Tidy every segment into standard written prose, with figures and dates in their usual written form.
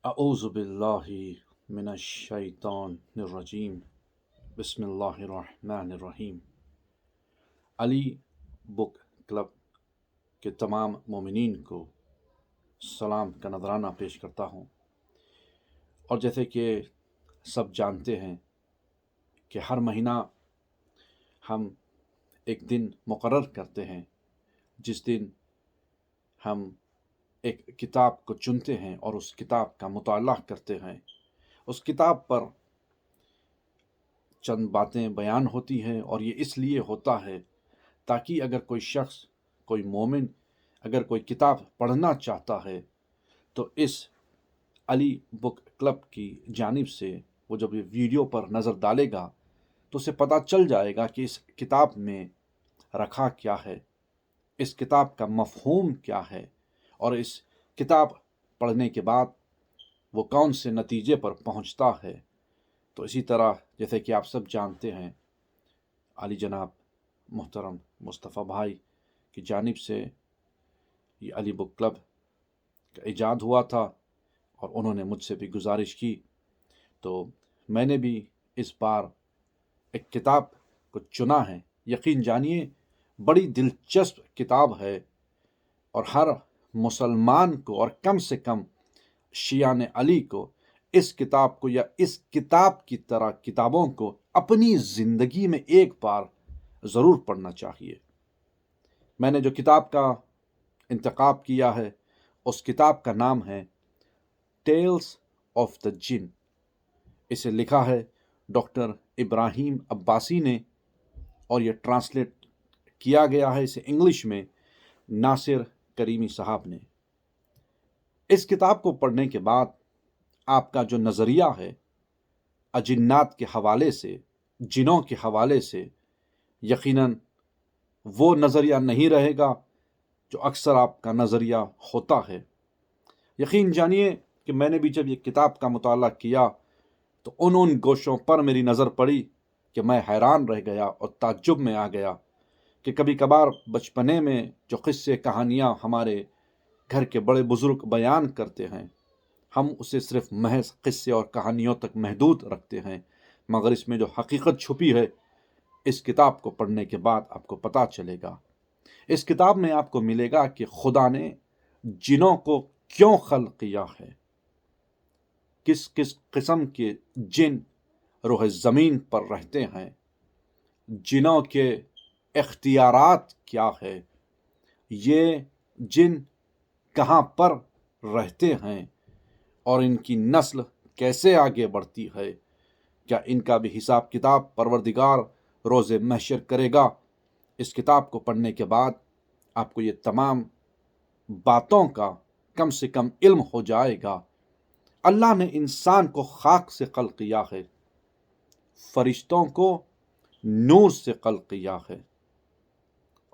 اعوذ باللہ من الشیطان الرجیم بسم اللہ الرحمن الرحیم۔ علی بک کلب کے تمام مومنین کو سلام کا نذرانہ پیش کرتا ہوں، اور جیسے کہ سب جانتے ہیں کہ ہر مہینہ ہم ایک دن مقرر کرتے ہیں جس دن ہم ایک کتاب کو چنتے ہیں اور اس کتاب کا مطالعہ کرتے ہیں۔ اس کتاب پر چند باتیں بیان ہوتی ہیں، اور یہ اس لیے ہوتا ہے تاکہ اگر کوئی شخص، کوئی مومن اگر کوئی کتاب پڑھنا چاہتا ہے تو اس علی بک کلب کی جانب سے وہ جب یہ ویڈیو پر نظر ڈالے گا تو اسے پتہ چل جائے گا کہ اس کتاب میں رکھا کیا ہے، اس کتاب کا مفہوم کیا ہے، اور اس کتاب پڑھنے کے بعد وہ کون سے نتیجے پر پہنچتا ہے۔ تو اسی طرح جیسے کہ آپ سب جانتے ہیں، علی جناب محترم مصطفیٰ بھائی کی جانب سے یہ علی بک کلب کا ایجاد ہوا تھا، اور انہوں نے مجھ سے بھی گزارش کی، تو میں نے بھی اس بار ایک کتاب کو چنا ہے۔ یقین جانیے بڑی دلچسپ کتاب ہے، اور ہر مسلمان کو اور کم سے کم شیعان علی کو اس کتاب کو یا اس کتاب کی طرح کتابوں کو اپنی زندگی میں ایک بار ضرور پڑھنا چاہیے۔ میں نے جو کتاب کا انتخاب کیا ہے اس کتاب کا نام ہے ٹیلز آف دا جن۔ اسے لکھا ہے ڈاکٹر ابراہیم عباسی نے، اور یہ ٹرانسلیٹ کیا گیا ہے اسے انگلش میں ناصر کریمی صاحب نے۔ اس کتاب کو پڑھنے کے بعد آپ کا جو نظریہ ہے اجنات کے حوالے سے، جنوں کے حوالے سے، یقیناً وہ نظریہ نہیں رہے گا جو اکثر آپ کا نظریہ ہوتا ہے۔ یقین جانیے کہ میں نے بھی جب یہ کتاب کا مطالعہ کیا تو ان گوشوں پر میری نظر پڑی کہ میں حیران رہ گیا اور تعجب میں آ گیا کہ کبھی کبھار بچپنے میں جو قصے کہانیاں ہمارے گھر کے بڑے بزرگ بیان کرتے ہیں، ہم اسے صرف محض قصے اور کہانیوں تک محدود رکھتے ہیں، مگر اس میں جو حقیقت چھپی ہے اس کتاب کو پڑھنے کے بعد آپ کو پتہ چلے گا۔ اس کتاب میں آپ کو ملے گا کہ خدا نے جنوں کو کیوں خلق کیا ہے، کس کس قسم کے جن روح زمین پر رہتے ہیں، جنوں کے اختیارات کیا ہے، یہ جن کہاں پر رہتے ہیں، اور ان کی نسل کیسے آگے بڑھتی ہے، کیا ان کا بھی حساب کتاب پروردگار روز محشر کرے گا۔ اس کتاب کو پڑھنے کے بعد آپ کو یہ تمام باتوں کا کم سے کم علم ہو جائے گا۔ اللہ نے انسان کو خاک سے خلق کیا ہے، فرشتوں کو نور سے خلق کیا ہے،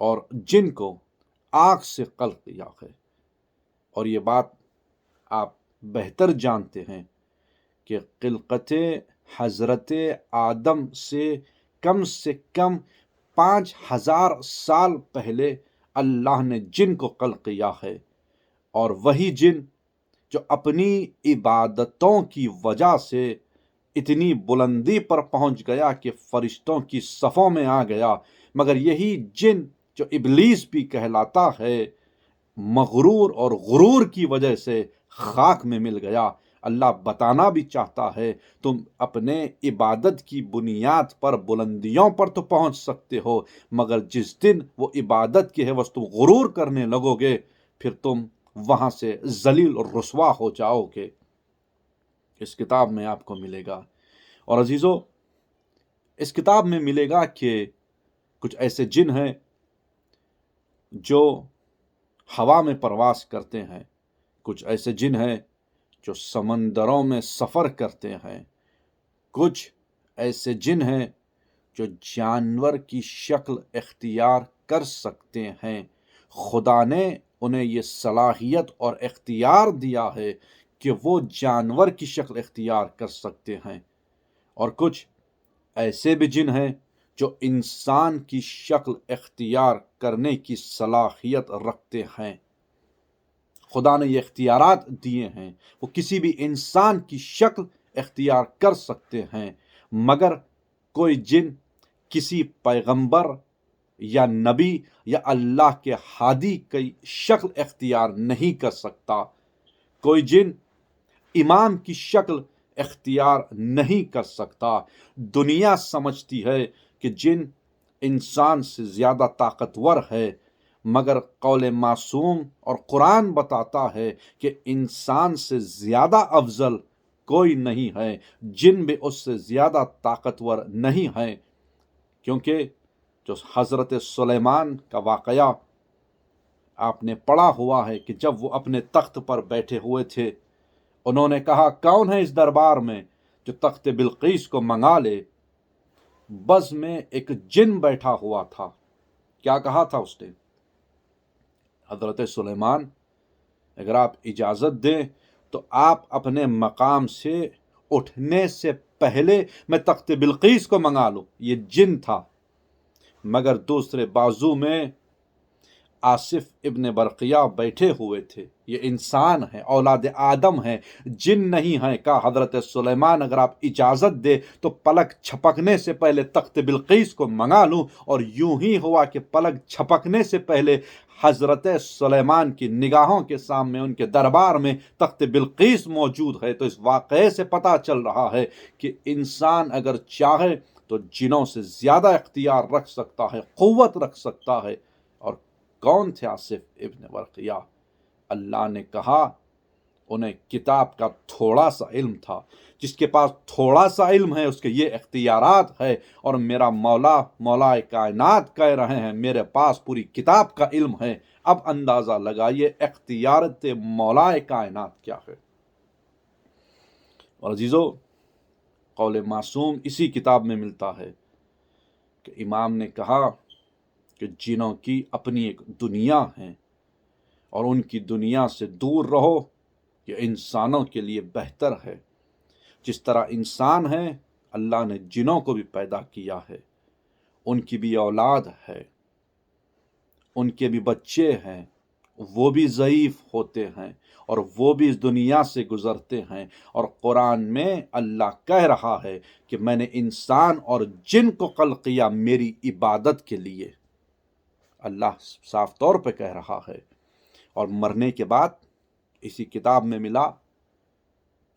اور جن کو آگ سے خلق کیا ہے۔ اور یہ بات آپ بہتر جانتے ہیں کہ خلقت حضرت آدم سے کم 5000 سال پہلے اللہ نے جن کو خلق کیا ہے، اور وہی جن جو اپنی عبادتوں کی وجہ سے اتنی بلندی پر پہنچ گیا کہ فرشتوں کی صفوں میں آ گیا، مگر یہی جن جو ابلیس بھی کہلاتا ہے، مغرور اور غرور کی وجہ سے خاک میں مل گیا۔ اللہ بتانا بھی چاہتا ہے تم اپنے عبادت کی بنیاد پر بلندیوں پر تو پہنچ سکتے ہو، مگر جس دن وہ عبادت کی حوث تم غرور کرنے لگو گے پھر تم وہاں سے ذلیل اور رسوا ہو جاؤ گے۔ اس کتاب میں آپ کو ملے گا، اور عزیزو اس کتاب میں ملے گا کہ کچھ ایسے جن ہیں جو ہوا میں پرواز کرتے ہیں، کچھ ایسے جن ہیں جو سمندروں میں سفر کرتے ہیں، کچھ ایسے جن ہیں جو جانور کی شکل اختیار کر سکتے ہیں۔ خدا نے انہیں یہ صلاحیت اور اختیار دیا ہے کہ وہ جانور کی شکل اختیار کر سکتے ہیں، اور کچھ ایسے بھی جن ہیں جو انسان کی شکل اختیار کرنے کی صلاحیت رکھتے ہیں۔ خدا نے یہ اختیارات دیے ہیں، وہ کسی بھی انسان کی شکل اختیار کر سکتے ہیں، مگر کوئی جن کسی پیغمبر یا نبی یا اللہ کے ہادی کی شکل اختیار نہیں کر سکتا، کوئی جن امام کی شکل اختیار نہیں کر سکتا۔ دنیا سمجھتی ہے کہ جن انسان سے زیادہ طاقتور ہے، مگر قول معصوم اور قرآن بتاتا ہے کہ انسان سے زیادہ افضل کوئی نہیں ہے، جن بھی اس سے زیادہ طاقتور نہیں ہے، کیونکہ جو حضرت سلیمان کا واقعہ آپ نے پڑھا ہوا ہے کہ جب وہ اپنے تخت پر بیٹھے ہوئے تھے، انہوں نے کہا کون ہے اس دربار میں جو تخت بلقیس کو منگا لے؟ بز میں ایک جن بیٹھا ہوا تھا، کیا کہا تھا اس نے؟ حضرت سلیمان اگر آپ اجازت دیں تو آپ اپنے مقام سے اٹھنے سے پہلے میں تخت بلقیس کو منگا لوں۔ یہ جن تھا، مگر دوسرے بازو میں آصف ابن برقیہ بیٹھے ہوئے تھے۔ یہ انسان ہے، اولاد آدم ہے، جن نہیں ہے۔ کہا حضرت سلیمان اگر آپ اجازت دے تو پلک چھپکنے سے پہلے تخت بلقیس کو منگا لوں، اور یوں ہی ہوا کہ پلک چھپکنے سے پہلے حضرت سلیمان کی نگاہوں کے سامنے ان کے دربار میں تخت بلقیس موجود ہے۔ تو اس واقعے سے پتہ چل رہا ہے کہ انسان اگر چاہے تو جنوں سے زیادہ اختیار رکھ سکتا ہے، قوت رکھ سکتا ہے۔ اور کون تھے آصف ابن برقیہ؟ اللہ نے کہا انہیں کتاب کا تھوڑا سا علم تھا۔ جس کے پاس تھوڑا سا علم ہے اس کے یہ اختیارات ہے، اور میرا مولا کائنات کہہ رہے ہیں میرے پاس پوری کتاب کا علم ہے۔ اب اندازہ لگائیے اختیارات مولا کائنات کیا ہے۔ اور عزیزو، قول معصوم اسی کتاب میں ملتا ہے کہ امام نے کہا کہ جنوں کی اپنی ایک دنیا ہے، اور ان کی دنیا سے دور رہو، یہ انسانوں کے لیے بہتر ہے۔ جس طرح انسان ہے، اللہ نے جنوں کو بھی پیدا کیا ہے، ان کی بھی اولاد ہے، ان کے بھی بچے ہیں، وہ بھی ضعیف ہوتے ہیں اور وہ بھی اس دنیا سے گزرتے ہیں۔ اور قرآن میں اللہ کہہ رہا ہے کہ میں نے انسان اور جن کو خلق کیا میری عبادت کے لیے۔ اللہ صاف طور پہ کہہ رہا ہے۔ اور مرنے کے بعد اسی کتاب میں ملا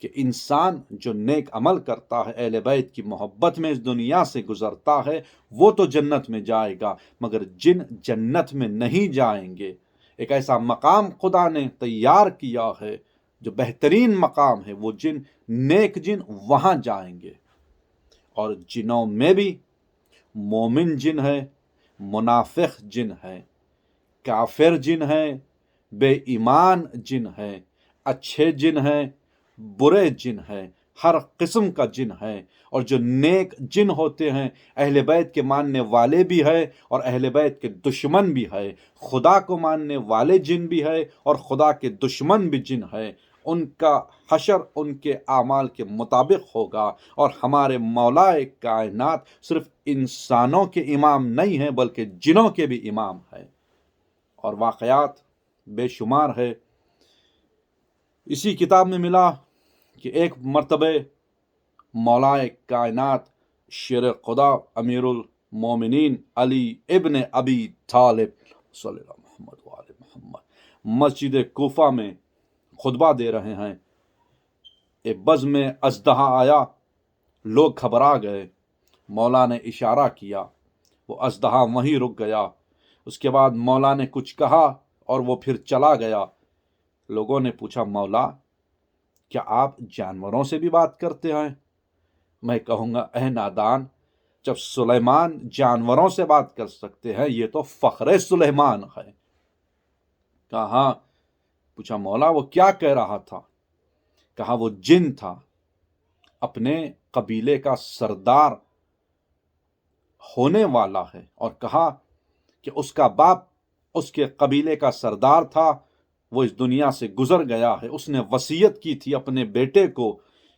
کہ انسان جو نیک عمل کرتا ہے، اہل بیت کی محبت میں اس دنیا سے گزرتا ہے، وہ تو جنت میں جائے گا، مگر جن جنت میں نہیں جائیں گے۔ ایک ایسا مقام خدا نے تیار کیا ہے جو بہترین مقام ہے، وہ جن نیک جن وہاں جائیں گے۔ اور جنوں میں بھی مومن جن ہے، منافق جن ہے، کافر جن ہے، بے ایمان جن ہے، اچھے جن ہیں، برے جن ہیں، ہر قسم کا جن ہے۔ اور جو نیک جن ہوتے ہیں، اہل بیت کے ماننے والے بھی ہے اور اہل بیت کے دشمن بھی ہے، خدا کو ماننے والے جن بھی ہے اور خدا کے دشمن بھی جن ہے۔ ان کا حشر ان کے اعمال کے مطابق ہوگا۔ اور ہمارے مولا کائنات صرف انسانوں کے امام نہیں ہیں بلکہ جنوں کے بھی امام ہیں، اور واقعات بے شمار ہے۔ اسی کتاب میں ملا کہ ایک مرتبہ مولا کائنات شیر خدا امیر المومنین علی ابن ابی طالب صلی اللہ محمد وآل محمد مسجد کوفہ میں خطبہ دے رہے ہیں۔ ایک بز میں اژدہا آیا، لوگ گھبرا گئے، مولا نے اشارہ کیا، وہ اژدہا وہیں رک گیا۔ اس کے بعد مولا نے کچھ کہا اور وہ پھر چلا گیا۔ لوگوں نے پوچھا مولا کیا آپ جانوروں سے بھی بات کرتے ہیں؟ میں کہوں گا اے نادان، جب سلیمان جانوروں سے بات کر سکتے ہیں یہ تو فخر سلیمان ہے۔ کہا ہاں۔ پوچھا مولا وہ کیا کہہ رہا تھا؟ کہا وہ جن تھا، اپنے قبیلے کا سردار ہونے والا ہے، اور کہا کہ اس کا باپ اس کے قبیلے کا سردار تھا، وہ اس دنیا سے گزر گیا ہے۔ اس نے وصیت کی تھی اپنے بیٹے کو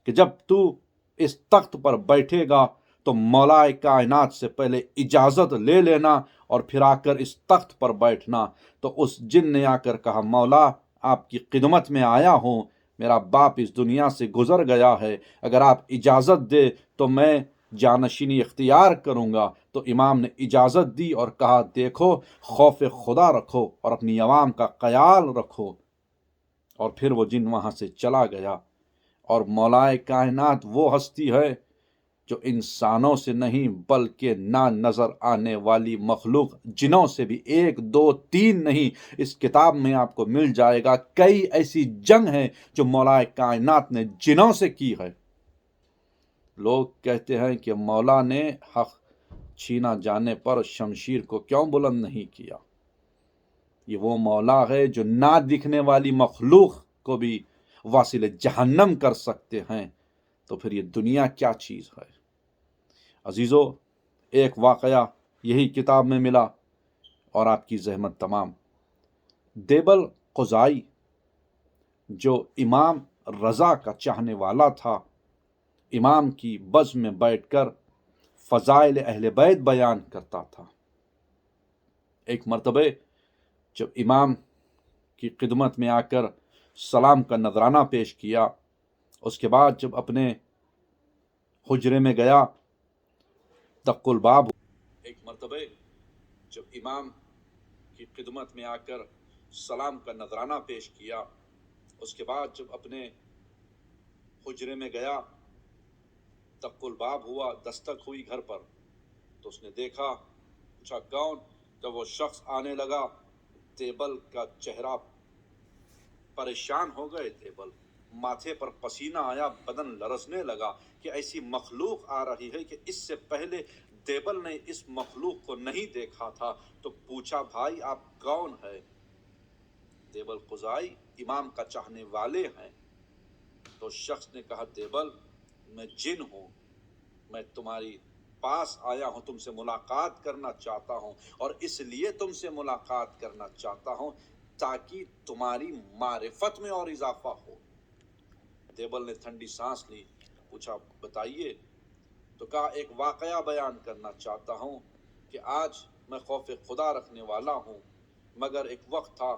کہ جب تو اس تخت پر بیٹھے گا تو مولا کائنات سے پہلے اجازت لے لینا اور پھر آ کر اس تخت پر بیٹھنا۔ تو اس جن نے آ کر کہا مولا آپ کی خدمت میں آیا ہوں، میرا باپ اس دنیا سے گزر گیا ہے، اگر آپ اجازت دے تو میں جانشینی اختیار کروں گا۔ تو امام نے اجازت دی اور کہا دیکھو خوف خدا رکھو اور اپنی عوام کا خیال رکھو، اور پھر وہ جن وہاں سے چلا گیا۔ اور مولائے کائنات وہ ہستی ہے جو انسانوں سے نہیں بلکہ نہ نظر آنے والی مخلوق جنوں سے بھی، ایک دو تین نہیں، اس کتاب میں آپ کو مل جائے گا کئی ایسی جنگ ہیں جو مولائے کائنات نے جنوں سے کی ہے۔ لوگ کہتے ہیں کہ مولا نے حق چھینا جانے پر شمشیر کو کیوں بلند نہیں کیا؟ یہ وہ مولا ہے جو نہ دکھنے والی مخلوق کو بھی واصل جہنم کر سکتے ہیں، تو پھر یہ دنیا کیا چیز ہے؟ عزیزو، ایک واقعہ یہی کتاب میں ملا اور آپ کی زحمت تمام۔ دیبل قزائی جو امام رضا کا چاہنے والا تھا، امام کی بزم میں بیٹھ کر فضائل اہل بیت بیان کرتا تھا۔ ایک مرتبہ جب امام کی خدمت میں آ کر سلام کا نذرانہ پیش کیا، اس کے بعد جب اپنے حجرے میں گیا، دق الباب، ایک مرتبہ جب امام کی خدمت میں آ کر سلام کا نذرانہ پیش کیا، اس کے بعد جب اپنے حجرے میں گیا، دق الباب ہوا، دستک ہوئی گھر پر، تو اس نے دیکھا، پوچھا کون؟ جب وہ شخص آنے لگا، دیبل کا چہرہ پریشان ہو گئے، دیبل ماتھے پر پسینہ آیا، بدن لرزنے لگا کہ ایسی مخلوق آ رہی ہے کہ اس سے پہلے دیبل نے اس مخلوق کو نہیں دیکھا تھا۔ تو پوچھا بھائی آپ کون ہے؟ دیبل قزائی امام کا چاہنے والے ہیں۔ تو شخص نے کہا دیبل میں جن ہوں، میں تمہاری پاس آیا ہوں، تم سے ملاقات کرنا چاہتا ہوں، اور اس لیے تم سے ملاقات کرنا چاہتا ہوں تاکہ تمہاری معرفت میں اور اضافہ ہو۔ دیبل نے ٹھنڈی سانس لی، پوچھا بتائیے۔ تو کہا ایک واقعہ بیان کرنا چاہتا ہوں کہ آج میں خوف خدا رکھنے والا ہوں، مگر ایک وقت تھا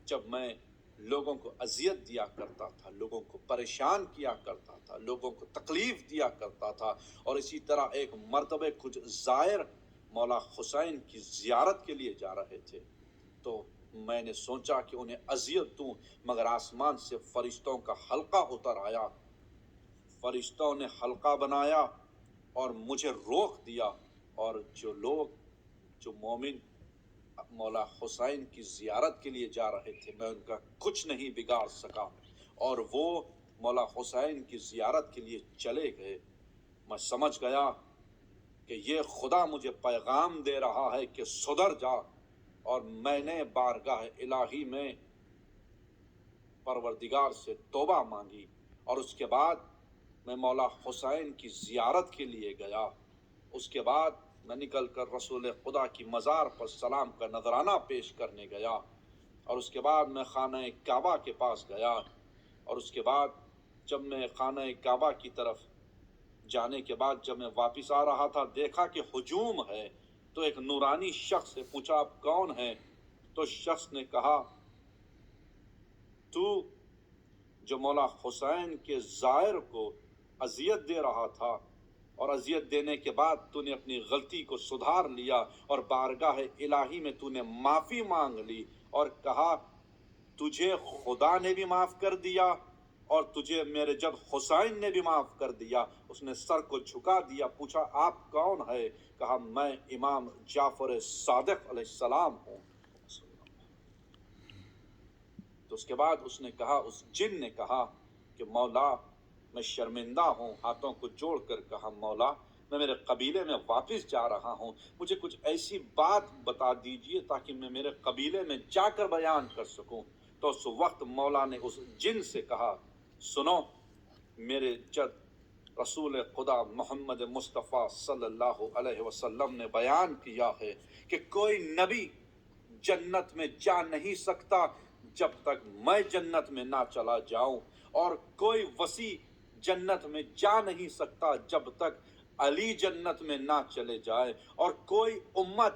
جب میں لوگوں کو اذیت دیا کرتا تھا، لوگوں کو پریشان کیا کرتا تھا، لوگوں کو تکلیف دیا کرتا تھا، اور اسی طرح ایک مرتبہ کچھ زائر مولا حسین کی زیارت کے لیے جا رہے تھے، تو میں نے سوچا کہ انہیں اذیت دوں، مگر آسمان سے فرشتوں کا حلقہ اتر آیا، فرشتوں نے حلقہ بنایا اور مجھے روک دیا، اور جو مومن مولا حسین کی زیارت کے لیے جا رہے تھے، میں ان کا کچھ نہیں بگاڑ سکا، اور وہ مولا حسین کی زیارت کے لیے چلے گئے۔ میں سمجھ گیا کہ یہ خدا مجھے پیغام دے رہا ہے کہ سدھر جا، اور میں نے بارگاہ الہی میں پروردگار سے توبہ مانگی، اور اس کے بعد میں مولا حسین کی زیارت کے لیے گیا۔ اس کے بعد میں نکل کر رسول خدا کی مزار پر سلام کا نذرانہ پیش کرنے گیا، اور اس کے بعد میں خانہ کعبہ کے پاس گیا، اور اس کے بعد جب میں خانہ کعبہ کی طرف جانے کے بعد جب میں واپس آ رہا تھا، دیکھا کہ ہجوم ہے، تو ایک نورانی شخص سے پوچھا آپ کون ہیں؟ تو شخص نے کہا تو جو مولا حسین کے زائر کو اذیت دے رہا تھا، اور اذیت دینے کے بعد تو نے اپنی غلطی کو سدھار لیا، اور بارگاہ الہی میں تو نے معافی مانگ لی، اور کہا تجھے خدا نے بھی معاف کر دیا اور تجھے میرے جد حسین نے بھی معاف کر دیا۔ اس نے سر کو جھکا دیا، پوچھا آپ کون ہے؟ کہا میں امام جعفر صادق علیہ السلام ہوں۔ تو اس کے بعد اس نے کہا، اس جن نے کہا کہ مولا میں شرمندہ ہوں، ہاتھوں کو جوڑ کر کہا مولا میں میرے قبیلے میں واپس جا رہا ہوں، مجھے کچھ ایسی بات بتا دیجئے تاکہ میں میرے قبیلے میں جا کر بیان کر سکوں۔ تو اس وقت مولا نے اس جن سے کہا سنو، میرے جد رسول خدا محمد مصطفیٰ صلی اللہ علیہ وسلم نے بیان کیا ہے کہ کوئی نبی جنت میں جا نہیں سکتا جب تک میں جنت میں نہ چلا جاؤں، اور کوئی وصی جنت میں جا نہیں سکتا جب تک علی جنت میں نہ چلے جائے، اور کوئی امت